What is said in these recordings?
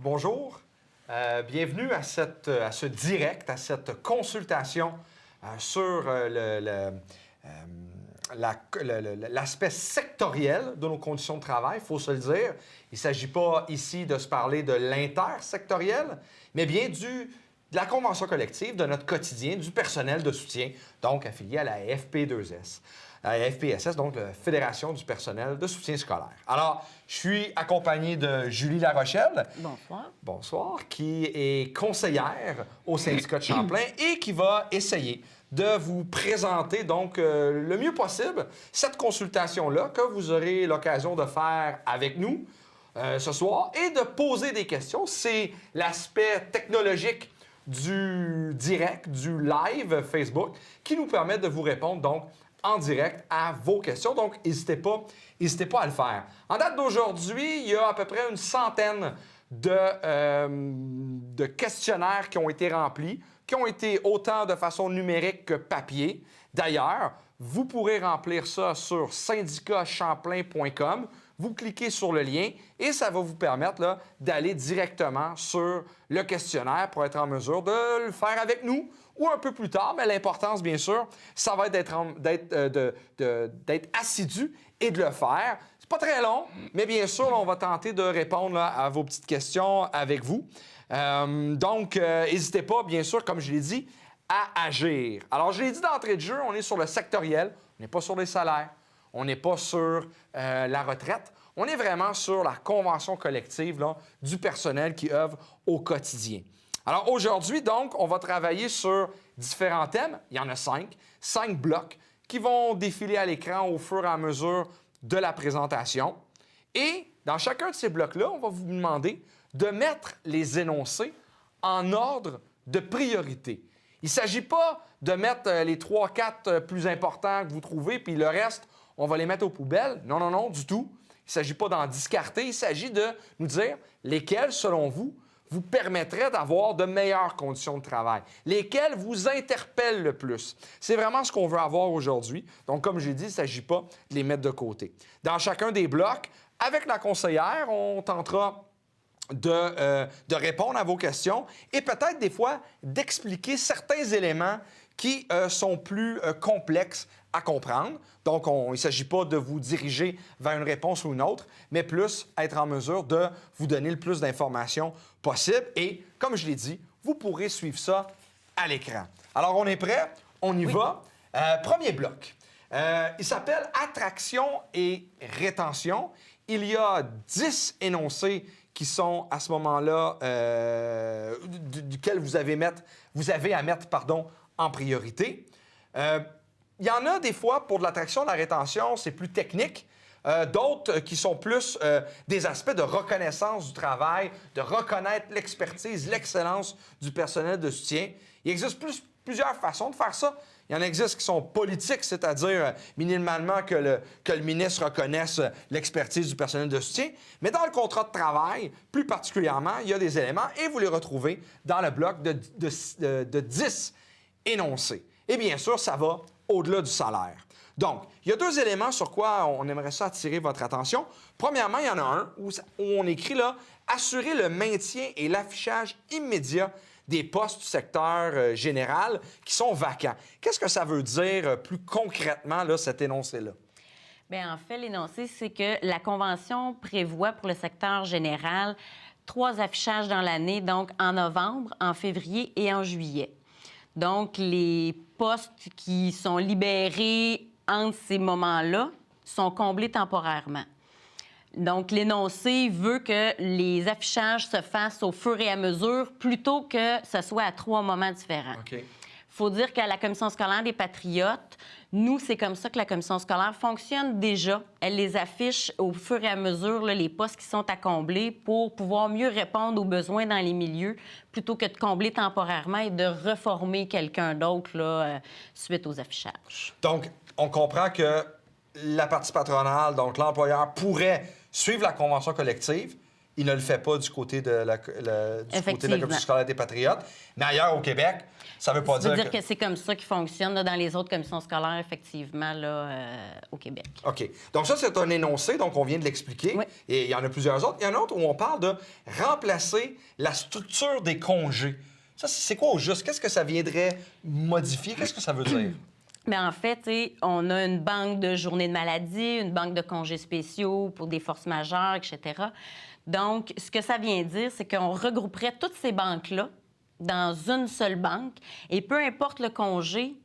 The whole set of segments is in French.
Bonjour, bienvenue à ce direct, à cette consultation sur l'aspect sectoriel de nos conditions de travail, il faut se le dire. Il ne s'agit pas ici de se parler de l'intersectoriel, mais bien de la convention collective, de notre quotidien, du personnel de soutien, donc affilié à la FP2S. La FPSS, donc la Fédération du personnel de soutien scolaire. Alors, je suis accompagné de Julie Larochelle. Bonsoir. Bonsoir, qui est conseillère au syndicat de Champlain et qui va essayer de vous présenter donc le mieux possible cette consultation-là que vous aurez l'occasion de faire avec nous ce soir et de poser des questions. C'est l'aspect technologique du direct, du live Facebook qui nous permet de vous répondre donc en direct à vos questions. Donc, n'hésitez pas à le faire. En date d'aujourd'hui, il y a à peu près une centaine de questionnaires qui ont été remplis, qui ont été autant de façon numérique que papier. D'ailleurs, vous pourrez remplir ça sur syndicatchamplain.com. Vous cliquez sur le lien et ça va vous permettre d'aller directement sur le questionnaire pour être en mesure de le faire avec nous ou un peu plus tard. Mais l'importance, bien sûr, ça va être d'être assidu et de le faire. C'est pas très long, mais bien sûr, on va tenter de répondre à vos petites questions avec vous. Donc, n'hésitez pas, bien sûr, comme je l'ai dit, à agir. Alors, je l'ai dit d'entrée de jeu, on est sur le sectoriel, on n'est pas sur les salaires, on n'est pas sur la retraite, on est vraiment sur la convention collective du personnel qui œuvre au quotidien. Alors, aujourd'hui, donc, on va travailler sur différents thèmes. Il y en a 5 blocs qui vont défiler à l'écran au fur et à mesure de la présentation. Et dans chacun de ces blocs-là, on va vous demander de mettre les énoncés en ordre de priorité. Il ne s'agit pas de mettre les 3-4 plus importants que vous trouvez, puis le reste, on va les mettre aux poubelles. Non, non, non, du tout. Il ne s'agit pas d'en discarter. Il s'agit de nous dire lesquels, selon vous, vous permettraient d'avoir de meilleures conditions de travail, lesquels vous interpellent le plus. C'est vraiment ce qu'on veut avoir aujourd'hui. Donc, comme j'ai dit, il ne s'agit pas de les mettre de côté. Dans chacun des blocs, avec la conseillère, on tentera de répondre à vos questions et peut-être des fois d'expliquer certains éléments qui sont plus complexes à comprendre. Donc, il ne s'agit pas de vous diriger vers une réponse ou une autre, mais plus être en mesure de vous donner le plus d'informations possible. Et, comme je l'ai dit, vous pourrez suivre ça à l'écran. Alors, on est prêt? On y va. Premier bloc. Il s'appelle « Attraction et rétention ». Il y a 10 énoncés qui sont à ce moment-là, duquel vous avez à mettre en priorité. Il y en a des fois, pour de l'attraction, de la rétention, c'est plus technique. D'autres qui sont plus des aspects de reconnaissance du travail, de reconnaître l'expertise, l'excellence du personnel de soutien. Il existe plusieurs façons de faire ça. Il y en existe qui sont politiques, c'est-à-dire minimalement que le ministre reconnaisse l'expertise du personnel de soutien. Mais dans le contrat de travail, plus particulièrement, il y a des éléments et vous les retrouvez dans le bloc de 10 énoncés. Et bien sûr, ça va au-delà du salaire. Donc, il y a 2 éléments sur quoi on aimerait ça attirer votre attention. Premièrement, il y en a un où on écrit là « Assurer le maintien et l'affichage immédiat des postes du secteur général qui sont vacants ». Qu'est-ce que ça veut dire plus concrètement, là, cet énoncé-là? Bien, en fait, l'énoncé, c'est que la Convention prévoit pour le secteur général 3 affichages dans l'année, donc en novembre, en février et en juillet. Donc, les postes qui sont libérés entre ces moments-là sont comblés temporairement. Donc, l'énoncé veut que les affichages se fassent au fur et à mesure plutôt que ce soit à 3 moments différents. Il faut dire qu'à la Commission scolaire des Patriotes, nous, c'est comme ça que la Commission scolaire fonctionne déjà. Elle les affiche au fur et à mesure, là, les postes qui sont à combler pour pouvoir mieux répondre aux besoins dans les milieux plutôt que de combler temporairement et de reformer quelqu'un d'autre suite aux affichages. Donc, on comprend que la partie patronale, donc l'employeur, pourrait suivre la convention collective. Il ne le fait pas du côté de la Commission scolaire des Patriotes. Mais ailleurs au Québec, ça ne veut pas dire que c'est comme ça qui fonctionne là, dans les autres commissions scolaires, effectivement, là, au Québec. OK. Donc ça, c'est un énoncé, donc on vient de l'expliquer. Oui. Et il y en a plusieurs autres. Il y en a un autre où on parle de remplacer la structure des congés. Ça, c'est quoi au juste? Qu'est-ce que ça viendrait modifier? Qu'est-ce que ça veut dire? Bien, en fait, on a une banque de journées de maladie, une banque de congés spéciaux pour des forces majeures, etc. Donc, ce que ça vient dire, c'est qu'on regrouperait toutes ces banques-là dans une seule banque et peu importe le congé,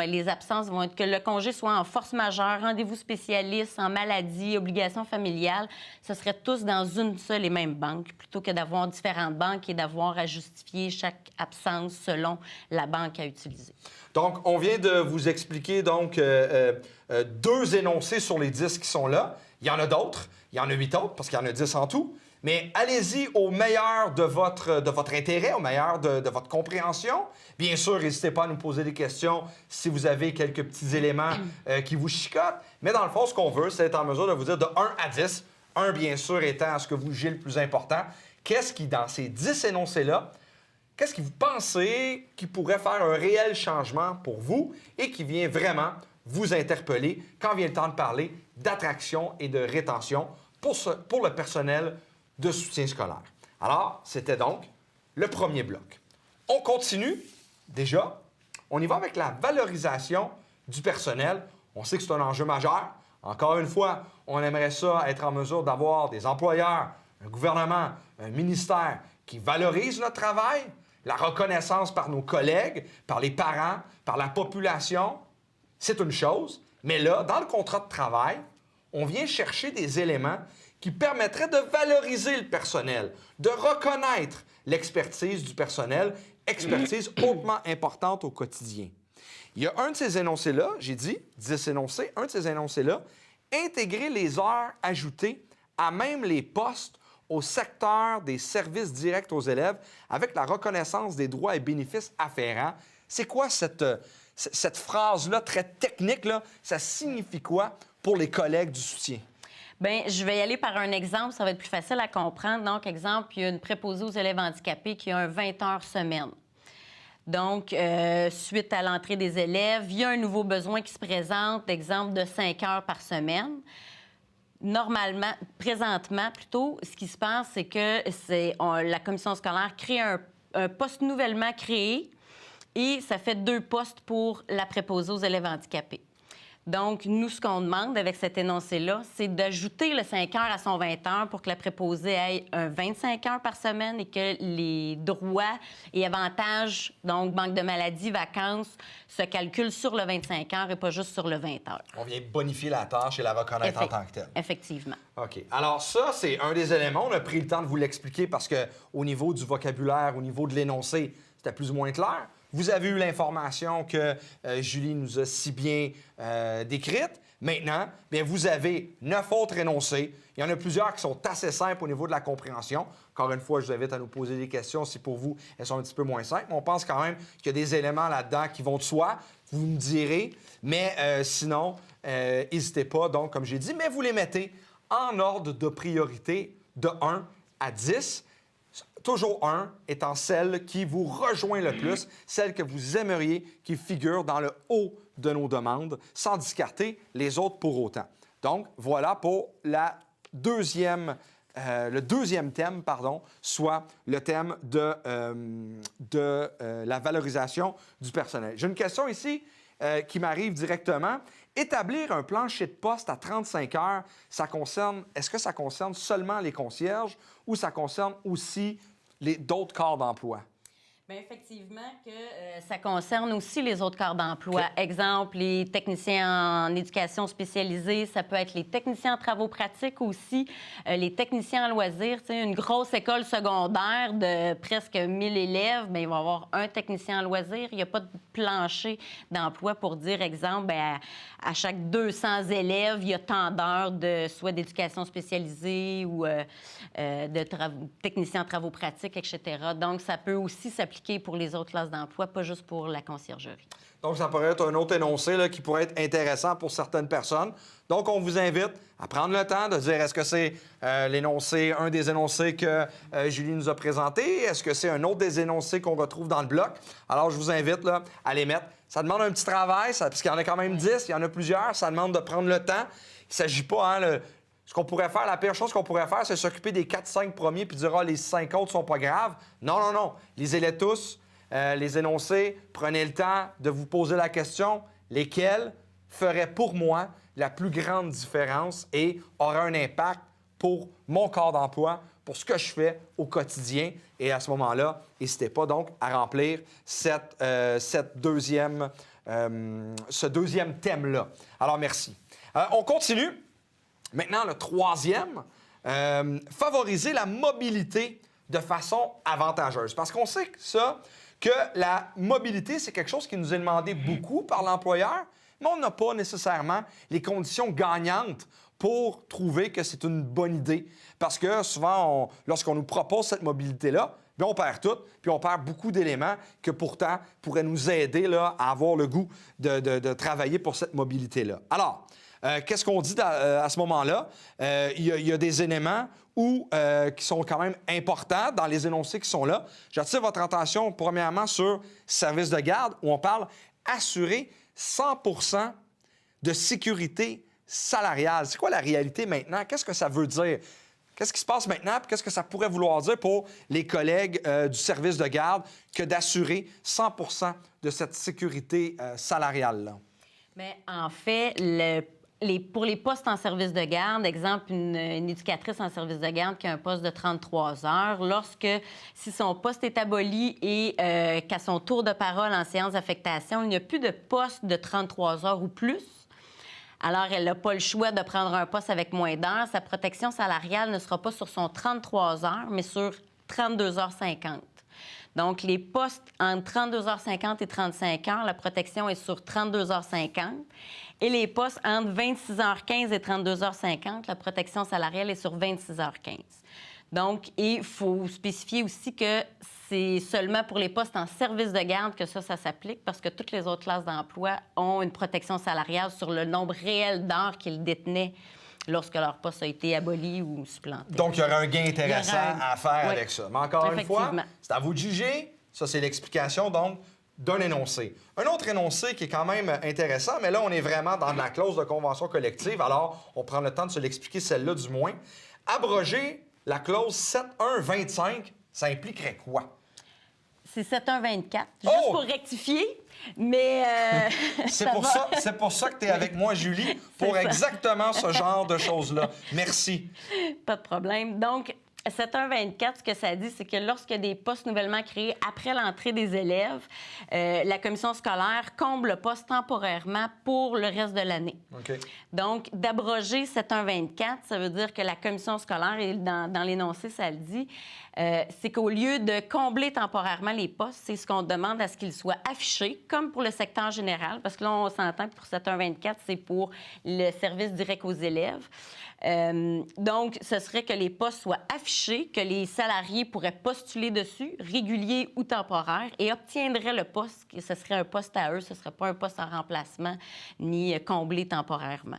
les absences vont être que le congé soit en force majeure, rendez-vous spécialiste, en maladie, obligation familiale, ce serait tous dans une seule et même banque plutôt que d'avoir différentes banques et d'avoir à justifier chaque absence selon la banque à utiliser. Donc, on vient de vous expliquer donc 2 énoncés sur les 10 qui sont là. Il y en a d'autres. Il y en a 8 autres parce qu'il y en a 10 en tout. Mais allez-y au meilleur de votre intérêt, au meilleur de votre compréhension. Bien sûr, n'hésitez pas à nous poser des questions si vous avez quelques petits éléments qui vous chicotent. Mais dans le fond, ce qu'on veut, c'est être en mesure de vous dire de 1 à 10, 1 bien sûr étant ce que vous jugez le plus important, qu'est-ce qui, dans ces 10 énoncés-là, qu'est-ce que vous pensez qui pourrait faire un réel changement pour vous et qui vient vraiment vous interpeller quand vient le temps de parler d'attraction et de rétention pour le personnel de soutien scolaire. Alors, c'était donc le premier bloc. On continue, déjà. On y va avec la valorisation du personnel. On sait que c'est un enjeu majeur. Encore une fois, on aimerait ça être en mesure d'avoir des employeurs, un gouvernement, un ministère qui valorise notre travail, la reconnaissance par nos collègues, par les parents, par la population. C'est une chose. Mais là, dans le contrat de travail, on vient chercher des éléments qui permettraient de valoriser le personnel, de reconnaître l'expertise du personnel, expertise hautement importante au quotidien. Il y a un de ces énoncés-là, j'ai dit 10 énoncés, un de ces énoncés-là, intégrer les heures ajoutées à même les postes au secteur des services directs aux élèves avec la reconnaissance des droits et bénéfices afférents. C'est quoi cette phrase-là, très technique, là? Ça signifie quoi pour les collègues du soutien? Bien, je vais y aller par un exemple, ça va être plus facile à comprendre. Donc, exemple, il y a une préposée aux élèves handicapés qui a un 20 heures semaine. Donc, suite à l'entrée des élèves, il y a un nouveau besoin qui se présente, exemple de 5 heures par semaine. Normalement, présentement, plutôt, ce qui se passe, c'est que la commission scolaire crée un poste nouvellement créé et ça fait 2 postes pour la préposée aux élèves handicapés. Donc, nous, ce qu'on demande avec cet énoncé-là, c'est d'ajouter le 5 heures à son 20 heures pour que la préposée ait un 25 heures par semaine et que les droits et avantages, donc banque de maladie, vacances, se calculent sur le 25 heures et pas juste sur le 20 heures. On vient bonifier la tâche et la reconnaître en tant que telle. Effectivement. OK. Alors ça, c'est un des éléments. On a pris le temps de vous l'expliquer parce qu'au niveau du vocabulaire, au niveau de l'énoncé, c'était plus ou moins clair. Vous avez eu l'information que Julie nous a si bien décrite. Maintenant, bien, vous avez 9 autres énoncés. Il y en a plusieurs qui sont assez simples au niveau de la compréhension. Encore une fois, je vous invite à nous poser des questions si pour vous, elles sont un petit peu moins simples. Mais on pense quand même qu'il y a des éléments là-dedans qui vont de soi. Vous me direz. Mais sinon, n'hésitez pas, donc, comme j'ai dit, mais vous les mettez en ordre de priorité de 1 à 10. Toujours 1 étant celle qui vous rejoint le plus, celle que vous aimeriez qui figure dans le haut de nos demandes, sans discarter les autres pour autant. Donc, voilà pour le deuxième thème, soit le thème de la valorisation du personnel. J'ai une question ici qui m'arrive directement. Établir un plancher de poste à 35 heures, est-ce que ça concerne seulement les concierges ou ça concerne aussi d'autres corps d'emploi? Bien, effectivement, que ça concerne aussi les autres corps d'emploi. Okay. Exemple, les techniciens en éducation spécialisée, ça peut être les techniciens en travaux pratiques aussi, les techniciens en loisirs. Tu sais, une grosse école secondaire de presque 1000 élèves, bien, il va y avoir un technicien en loisirs. Il n'y a pas de plancher d'emploi pour dire, exemple, bien, à chaque 200 élèves, il y a tant d'heures soit d'éducation spécialisée ou techniciens en travaux pratiques, etc. Donc, ça peut aussi s'appliquer pour les autres classes d'emploi, pas juste pour la conciergerie. Donc, ça pourrait être un autre énoncé là, qui pourrait être intéressant pour certaines personnes. Donc, on vous invite à prendre le temps de dire est-ce que c'est l'énoncé, un des énoncés que Julie nous a présenté? Est-ce que c'est un autre des énoncés qu'on retrouve dans le bloc? Alors, je vous invite là, à les mettre. Ça demande un petit travail, puisqu'il y en a quand même 10, il y en a plusieurs. Ça demande de prendre le temps. Il ne s'agit pas, ce qu'on pourrait faire, la pire chose qu'on pourrait faire, c'est s'occuper des 4-5 premiers puis dire « Ah, les 5 autres sont pas graves ». Non, non, non. Lisez-les tous. Les énoncés, prenez le temps de vous poser la question lesquels feraient pour moi la plus grande différence et auraient un impact pour mon corps d'emploi, pour ce que je fais au quotidien. Et à ce moment-là, n'hésitez pas donc à remplir ce deuxième thème-là. Alors, merci. On continue. Maintenant, le troisième, favoriser la mobilité de façon avantageuse. Parce qu'on sait que la mobilité, c'est quelque chose qui nous est demandé beaucoup par l'employeur, mais on n'a pas nécessairement les conditions gagnantes pour trouver que c'est une bonne idée. Parce que souvent, lorsqu'on nous propose cette mobilité-là, bien, on perd tout, puis on perd beaucoup d'éléments que pourtant pourraient nous aider là, à avoir le goût de travailler pour cette mobilité-là. Alors, qu'est-ce qu'on dit à ce moment-là? Il y a des éléments qui sont quand même importants dans les énoncés qui sont là. J'attire votre attention premièrement sur service de garde où on parle assurer 100 % de sécurité salariale. C'est quoi la réalité maintenant? Qu'est-ce que ça veut dire? Qu'est-ce qui se passe maintenant? Puis qu'est-ce que ça pourrait vouloir dire pour les collègues du service de garde que d'assurer 100 % de cette sécurité salariale-là? Bien, en fait, pour les postes en service de garde, exemple, une éducatrice en service de garde qui a un poste de 33 heures, si son poste est aboli et qu'à son tour de parole en séance d'affectation, il n'y a plus de poste de 33 heures ou plus, alors elle n'a pas le choix de prendre un poste avec moins d'heures. Sa protection salariale ne sera pas sur son 33 heures, mais sur 32h50. Donc, les postes entre 32h50 et 35 heures, la protection est sur 32h50. Et les postes entre 26h15 et 32h50, la protection salariale est sur 26h15. Donc, il faut spécifier aussi que c'est seulement pour les postes en service de garde que ça s'applique parce que toutes les autres classes d'emploi ont une protection salariale sur le nombre réel d'heures qu'ils détenaient lorsque leur poste a été aboli ou supplanté. Donc, il y aurait un gain intéressant à faire avec ça. Mais encore une fois, c'est à vous de juger. Ça, c'est l'explication, donc, d'un énoncé. Un autre énoncé qui est quand même intéressant, mais là, on est vraiment dans la clause de convention collective, alors on prend le temps de se l'expliquer, celle-là du moins. Abroger la clause 7.1.25, ça impliquerait quoi? C'est 7.1.24, juste pour rectifier, mais... c'est pour ça que tu es avec moi, Julie, pour exactement ce genre de choses-là. Merci. Pas de problème. Donc, 7.1.24, ce que ça dit, c'est que lorsqu'il y a des postes nouvellement créés après l'entrée des élèves, la commission scolaire comble le poste temporairement pour le reste de l'année. Okay. Donc, d'abroger 7.1.24, ça veut dire que la commission scolaire, et dans l'énoncé, ça le dit, c'est qu'au lieu de combler temporairement les postes, c'est ce qu'on demande à ce qu'ils soient affichés, comme pour le secteur général, parce que là, on s'entend que pour 7.1.24, c'est pour le service direct aux élèves. Donc, ce serait que les postes soient affichés, que les salariés pourraient postuler dessus, réguliers ou temporaires, et obtiendraient le poste, que ce serait un poste à eux, ce ne serait pas un poste en remplacement ni comblé temporairement.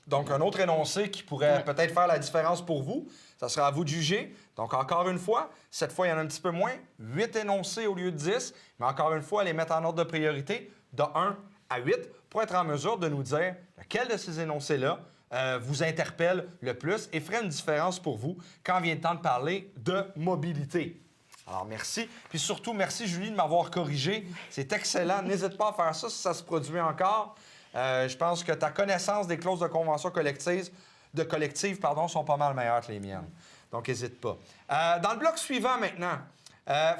Donc, un autre énoncé qui pourrait peut-être faire la différence pour vous, ça sera à vous de juger. Donc, encore une fois, cette fois, il y en a un petit peu moins, 8 énoncés au lieu de 10, mais encore une fois, les mettre en ordre de priorité de 1 à 8 pour être en mesure de nous dire lequel de ces énoncés-là vous interpelle le plus et ferait une différence pour vous quand vient le temps de parler de mobilité. Alors, merci. Puis surtout, merci, Julie, de m'avoir corrigé. C'est excellent. N'hésite pas à faire ça si ça se produit encore. Je pense que ta connaissance des clauses de convention collective, sont pas mal meilleures que les miennes. Donc, n'hésite pas. Dans le bloc suivant maintenant,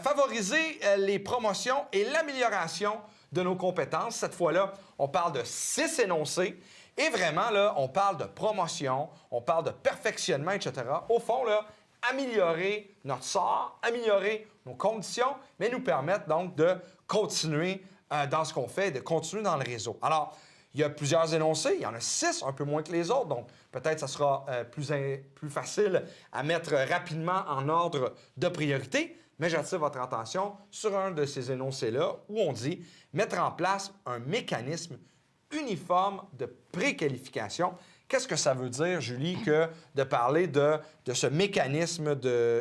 favoriser les promotions et l'amélioration de nos compétences. Cette fois-là, on parle de 6 énoncés. Et vraiment, là, on parle de promotion, on parle de perfectionnement, etc. Au fond, là, améliorer notre sort, améliorer nos conditions, mais nous permettre donc de continuer dans ce qu'on fait, de continuer dans le réseau. Alors, il y a plusieurs énoncés, il y en a 6, un peu moins que les autres, donc peut-être ça sera plus facile à mettre rapidement en ordre de priorité. mais j'attire votre attention sur un de ces énoncés-là où on dit « mettre en place un mécanisme uniforme de préqualification ». Qu'est-ce que ça veut dire, Julie, que de parler de ce mécanisme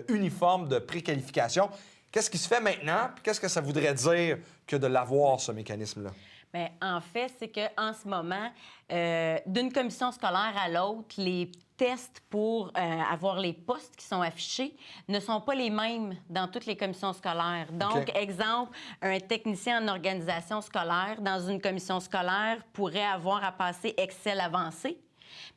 uniforme de préqualification? Qu'est-ce qui se fait maintenant? Puis qu'est-ce que ça voudrait dire que de l'avoir, ce mécanisme-là? Bien, en fait, c'est qu'en ce moment, d'une commission scolaire à l'autre, les tests pour avoir les postes qui sont affichés ne sont pas les mêmes dans toutes les commissions scolaires. Donc, OK. exemple, un technicien en organisation scolaire dans une commission scolaire pourrait avoir à passer Excel avancé,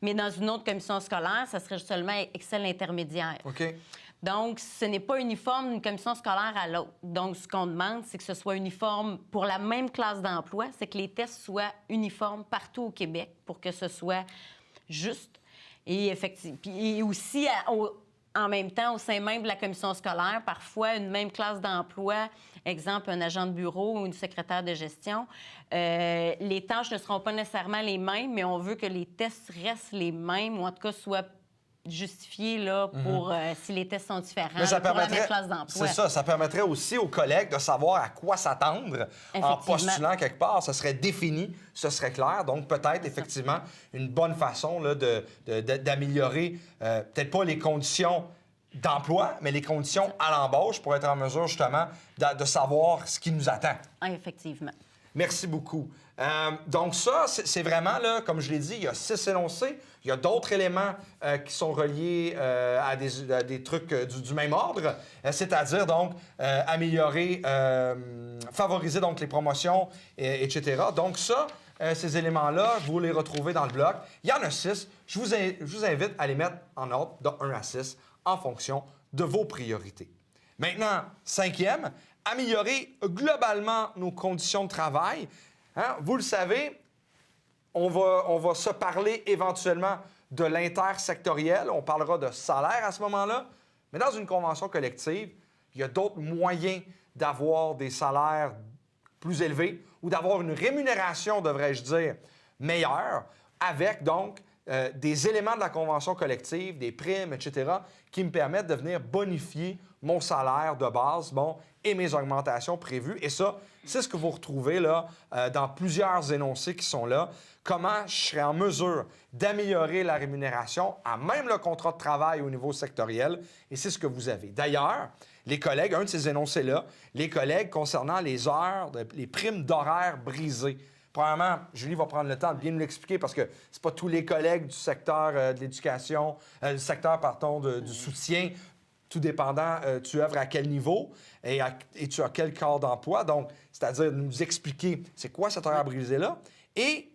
mais dans une autre commission scolaire, ça serait seulement Excel intermédiaire. OK. Donc, ce n'est pas uniforme d'une commission scolaire à l'autre. Donc, ce qu'on demande, c'est que ce soit uniforme pour la même classe d'emploi, c'est que les tests soient uniformes partout au Québec pour que ce soit juste. Et effectivement, puis aussi, en même temps, au sein même de la commission scolaire, parfois, une même classe d'emploi, exemple, un agent de bureau ou une secrétaire de gestion, les tâches ne seront pas nécessairement les mêmes, mais on veut que les tests restent les mêmes ou en tout cas soient justifié là, pour si les tests sont différents pour la même classe d'emploi. C'est ça, ça permettrait aussi aux collègues de savoir à quoi s'attendre en postulant quelque part. Ça serait défini, ce serait clair. Donc, peut-être, effectivement, une bonne façon là, d'améliorer, peut-être pas les conditions d'emploi, mais les conditions à l'embauche pour être en mesure, justement, de savoir ce qui nous attend. Ah, effectivement. Merci beaucoup. Donc ça, c'est vraiment, là, comme je l'ai dit, il y a 6 énoncés. Il y a d'autres éléments qui sont reliés à des trucs du même ordre, c'est-à-dire donc améliorer, favoriser donc les promotions, etc. Donc ça, ces éléments-là, vous les retrouvez dans le bloc. Il y en a 6. Je vous invite à les mettre en ordre de 1 à 6 en fonction de vos priorités. Maintenant, 5e, améliorer globalement nos conditions de travail. Hein? Vous le savez, on va se parler éventuellement de l'intersectoriel. On parlera de salaire à ce moment-là. Mais dans une convention collective, il y a d'autres moyens d'avoir des salaires plus élevés ou d'avoir une rémunération, devrais-je dire, meilleure, avec donc des éléments de la convention collective, des primes, etc., qui me permettent de venir bonifier mon salaire de base, et mes augmentations prévues. Et ça, c'est ce que vous retrouvez là dans plusieurs énoncés qui sont là. Comment je serai en mesure d'améliorer la rémunération à même le contrat de travail au niveau sectoriel. Et c'est ce que vous avez. D'ailleurs, les collègues, un de ces énoncés-là, les collègues concernant les heures, les primes d'horaires brisées. Premièrement, Julie va prendre le temps de bien nous l'expliquer parce que c'est pas tous les collègues du secteur de l'éducation, du secteur, pardon, du soutien, tout dépendant, tu œuvres à quel niveau et tu as quel corps d'emploi. Donc, c'est-à-dire nous expliquer c'est quoi cet horaire brisé-là et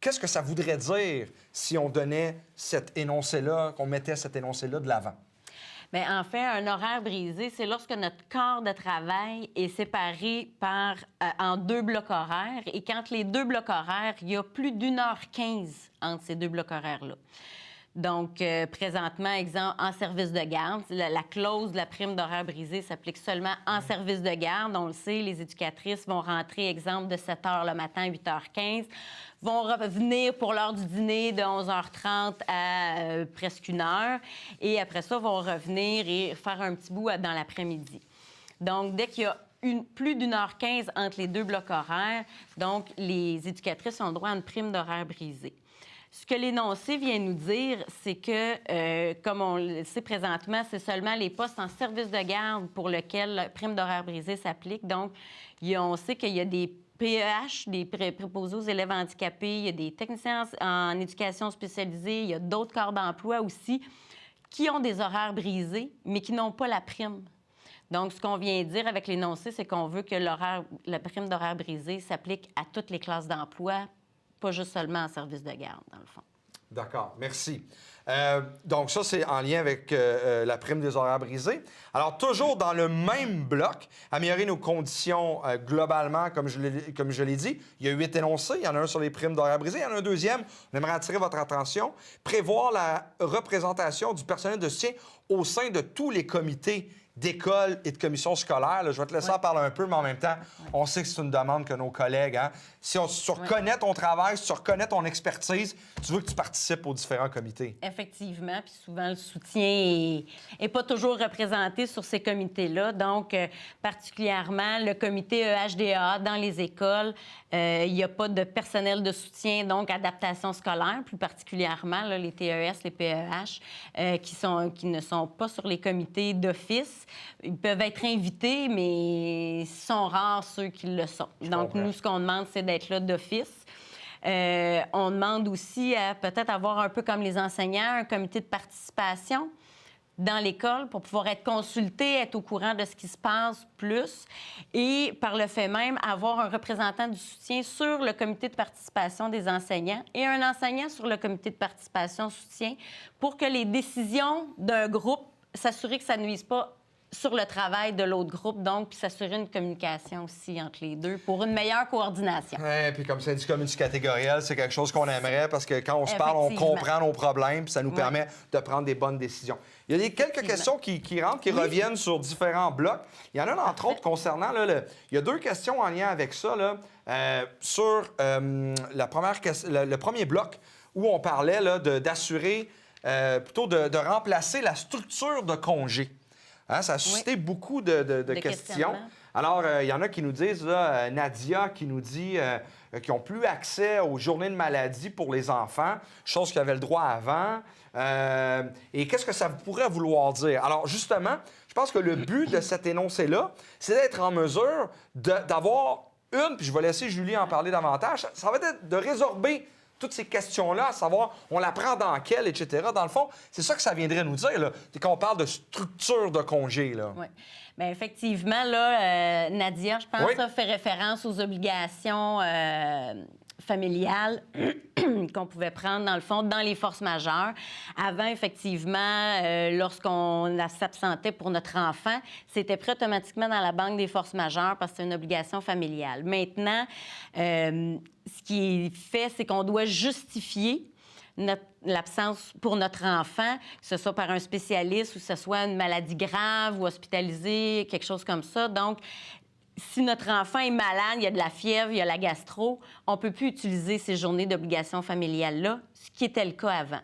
qu'est-ce que ça voudrait dire si on donnait cet énoncé-là, qu'on mettait cet énoncé-là de l'avant. Bien, en fait, un horaire brisé, c'est lorsque notre corps de travail est séparé en 2 blocs horaires et qu'entre les 2 blocs horaires, il y a plus d'1h15 entre ces 2 blocs horaires-là. Donc, présentement, exemple, en service de garde, la clause de la prime d'horaire brisé s'applique seulement en service de garde. On le sait, les éducatrices vont rentrer, exemple, de 7 h le matin à 8h15, vont revenir pour l'heure du dîner de 11h30 à presque 1 heure, et après ça, vont revenir et faire un petit bout dans l'après-midi. Donc, dès qu'il y a plus d'1h15 entre les 2 blocs horaires, donc les éducatrices ont le droit à une prime d'horaire brisé. Ce que l'énoncé vient nous dire, c'est que, comme on le sait présentement, c'est seulement les postes en service de garde pour lesquels la prime d'horaire brisé s'applique. Donc, on sait qu'il y a des PEH, des préposés aux élèves handicapés, il y a des techniciens en éducation spécialisée, il y a d'autres corps d'emploi aussi qui ont des horaires brisés, mais qui n'ont pas la prime. Donc, ce qu'on vient dire avec l'énoncé, c'est qu'on veut que la prime d'horaire brisé s'applique à toutes les classes d'emploi, pas juste seulement en service de garde, dans le fond. D'accord, merci. Donc, ça, c'est en lien avec la prime des horaires brisés. Alors, toujours dans le même bloc, améliorer nos conditions globalement, comme je l'ai dit. Il y a 8 énoncés. Il y en a un sur les primes d'horaires brisés. Il y en a un deuxième. On aimerait attirer votre attention. Prévoir la représentation du personnel de soutien au sein de tous les comités d'écoles et de commissions scolaires. Là, je vais te laisser en parler un peu, mais en même temps, on sait que c'est une demande que nos collègues... Hein, si tu reconnais ton travail, si tu reconnais ton expertise, tu veux que tu participes aux différents comités. Effectivement, puis souvent, le soutien est pas toujours représenté sur ces comités-là. Donc, particulièrement, le comité EHDA dans les écoles, il n'y a pas de personnel de soutien, donc adaptation scolaire, plus particulièrement, là, les TES, les PEH, qui ne sont pas sur les comités d'office. Ils peuvent être invités, mais sont rares ceux qui le sont. Donc, nous, ce qu'on demande, c'est d'être là d'office. On demande aussi à peut-être avoir un peu comme les enseignants, un comité de participation dans l'école pour pouvoir être consulté, être au courant de ce qui se passe plus et, par le fait même, avoir un représentant du soutien sur le comité de participation des enseignants et un enseignant sur le comité de participation soutien pour que les décisions d'un groupe, s'assurer que ça ne nuise pas sur le travail de l'autre groupe, donc, puis s'assurer une communication aussi entre les deux pour une meilleure coordination. Oui, puis comme syndicat multicatégoriel, c'est quelque chose qu'on aimerait parce que quand on se parle, on comprend nos problèmes puis ça nous permet de prendre des bonnes décisions. Il y a quelques questions qui rentrent, qui reviennent sur différents blocs. Il y en a, entre autres, concernant... Là, il y a deux questions en lien avec ça, là, sur le premier bloc où on parlait d'assurer, plutôt de remplacer la structure de congé. Hein, ça a suscité beaucoup de questions. Alors, il y en a qui nous disent, là, Nadia qui nous dit qu'ils n'ont plus accès aux journées de maladie pour les enfants, chose qu'ils avaient le droit avant. Et qu'est-ce que ça pourrait vouloir dire? Alors, justement, je pense que le but de cet énoncé-là, c'est d'être en mesure d'avoir puis je vais laisser Julie en parler davantage, ça va être de résorber toutes ces questions-là, à savoir, on la prend dans quelle, etc. Dans le fond, c'est ça que ça viendrait nous dire, là, quand on parle de structure de congé, là. Oui. Bien, effectivement, là, Nadia, je pense, ça fait référence aux obligations familiales qu'on pouvait prendre, dans le fond, dans les forces majeures. Avant, effectivement, lorsqu'on s'absentait pour notre enfant, c'était pris automatiquement dans la banque des forces majeures parce que c'est une obligation familiale. Maintenant, ce qui est fait, c'est qu'on doit justifier l'absence pour notre enfant, que ce soit par un spécialiste ou que ce soit une maladie grave ou hospitalisée, quelque chose comme ça. Donc, si notre enfant est malade, il y a de la fièvre, il y a la gastro, on ne peut plus utiliser ces journées d'obligation familiale-là, ce qui était le cas avant.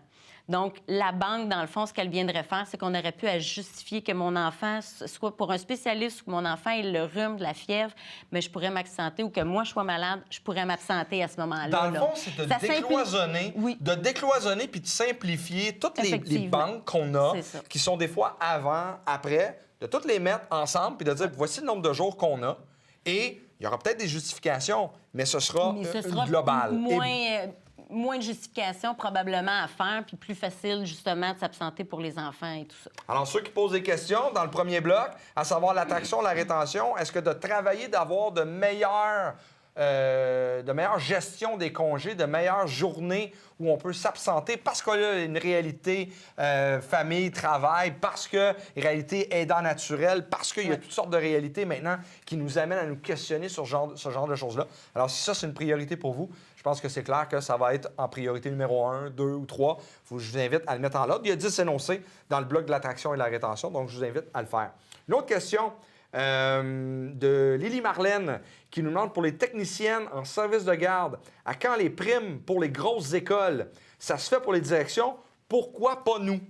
Donc, la banque, dans le fond, ce qu'elle viendrait faire, c'est qu'on aurait pu justifier que mon enfant, soit pour un spécialiste ou que mon enfant ait le rhume, de la fièvre, mais je pourrais m'absenter ou que moi, je sois malade, je pourrais m'absenter à ce moment-là. Dans le fond, c'est de décloisonner puis de simplifier toutes les banques qu'on a, qui sont des fois avant, après, de toutes les mettre ensemble puis de dire, voici le nombre de jours qu'on a et il y aura peut-être des justifications, mais ce sera global. Moins de justification probablement à faire, puis plus facile, justement, de s'absenter pour les enfants et tout ça. Alors, ceux qui posent des questions dans le premier bloc, à savoir l'attraction, la rétention, est-ce que de travailler, d'avoir de meilleure gestion des congés, de meilleures journées où on peut s'absenter parce qu'il y a une réalité famille, travail, parce que réalité aidant naturel, parce qu'il y a toutes sortes de réalités maintenant qui nous amènent à nous questionner sur ce genre de choses-là. Alors, si ça, c'est une priorité pour vous, je pense que c'est clair que ça va être en priorité numéro 1, 2 ou 3. Je vous invite à le mettre en l'ordre. Il y a 10 énoncés dans le bloc de l'attraction et de la rétention, donc je vous invite à le faire. Une autre question de Lily Marlène qui nous demande pour les techniciennes en service de garde, à quand les primes pour les grosses écoles? Ça se fait pour les directions, pourquoi pas nous?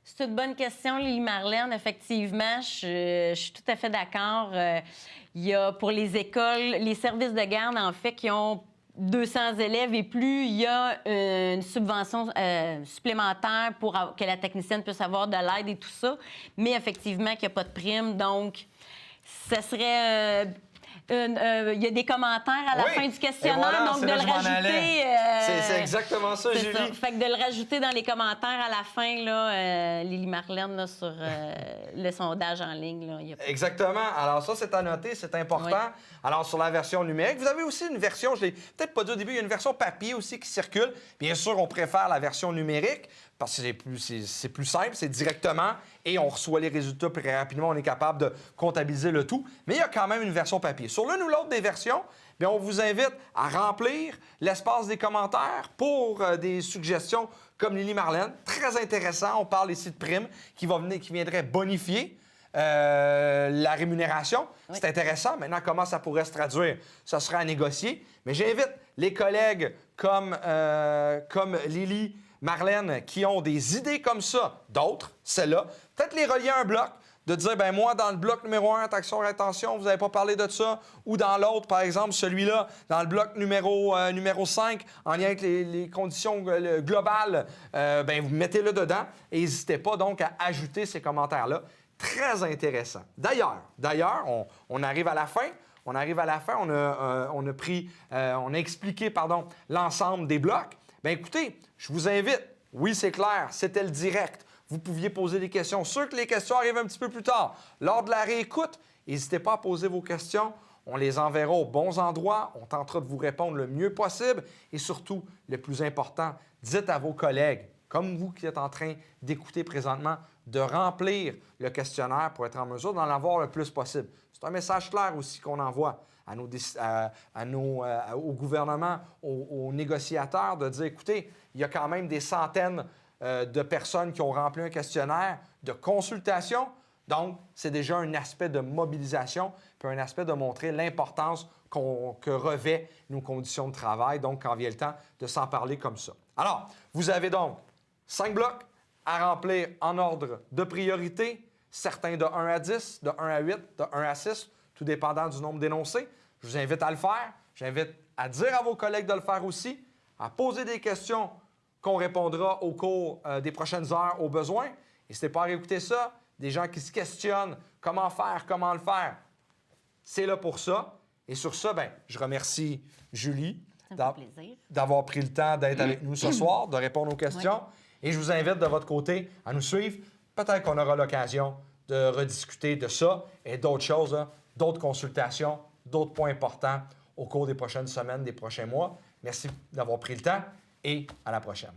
C'est une bonne question, Lily Marlène. Effectivement, je suis tout à fait d'accord. Il y a pour les écoles, les services de garde, en fait, qui ont 200 élèves et plus, il y a une subvention supplémentaire pour que la technicienne puisse avoir de l'aide et tout ça. Mais effectivement, qu'il n'y a pas de prime. Donc, ça serait... il y a des commentaires à la fin du questionnaire, donc de le rajouter... c'est exactement ça, Julie. Ça. Fait que de le rajouter dans les commentaires à la fin, là, Lily Marlène, là, sur le sondage en ligne. Là, y a... Exactement. Alors ça, c'est à noter, c'est important. Oui. Alors, sur la version numérique, vous avez aussi une version, je ne l'ai peut-être pas dit au début, il y a une version papier aussi qui circule. Bien sûr, on préfère la version numérique parce que c'est plus simple, c'est directement et on reçoit les résultats plus rapidement, on est capable de comptabiliser le tout. Mais il y a quand même une version papier. Sur l'une ou l'autre des versions, bien, on vous invite à remplir l'espace des commentaires pour des suggestions comme Lily Marlène. Très intéressant, on parle ici de primes qui viendraient bonifier la rémunération. Oui. C'est intéressant. Maintenant, comment ça pourrait se traduire? Ça sera à négocier. Mais j'invite les collègues comme Lily, Marlène, qui ont des idées comme ça, d'autres, celles-là, peut-être les relier à un bloc, de dire, ben moi, dans le bloc numéro 1, taxation rétention, vous n'avez pas parlé de ça, ou dans l'autre, par exemple, celui-là, dans le bloc numéro 5, en lien avec les conditions globales, ben vous mettez-le dedans et n'hésitez pas donc à ajouter ces commentaires-là. Très intéressant. D'ailleurs, on arrive à la fin. On a expliqué, l'ensemble des blocs. Bien, écoutez, je vous invite. Oui, c'est clair, c'était le direct. Vous pouviez poser des questions. Sûr que les questions arrivent un petit peu plus tard. Lors de la réécoute, n'hésitez pas à poser vos questions. On les enverra aux bons endroits. On tentera de vous répondre le mieux possible. Et surtout, le plus important, dites à vos collègues, comme vous qui êtes en train d'écouter présentement, de remplir le questionnaire pour être en mesure d'en avoir le plus possible. C'est un message clair aussi qu'on envoie au gouvernement, aux négociateurs, de dire, écoutez, il y a quand même des centaines de personnes qui ont rempli un questionnaire de consultation. Donc, c'est déjà un aspect de mobilisation, puis un aspect de montrer l'importance que revêt nos conditions de travail, donc quand vient le temps de s'en parler comme ça. Alors, vous avez donc 5 blocs à remplir en ordre de priorité, certains de 1 à 10, de 1 à 8, de 1 à 6, tout dépendant du nombre d'énoncés. Je vous invite à le faire. J'invite à dire à vos collègues de le faire aussi, à poser des questions qu'on répondra au cours des prochaines heures aux besoins. N'hésitez pas à réécouter ça. Des gens qui se questionnent comment faire, comment le faire. C'est là pour ça. Et sur ça, ben, je remercie Julie d'avoir pris le temps d'être avec nous ce soir, de répondre aux questions. Oui. Et je vous invite de votre côté à nous suivre. Peut-être qu'on aura l'occasion de rediscuter de ça et d'autres choses, hein, d'autres consultations, d'autres points importants au cours des prochaines semaines, des prochains mois. Merci d'avoir pris le temps et à la prochaine.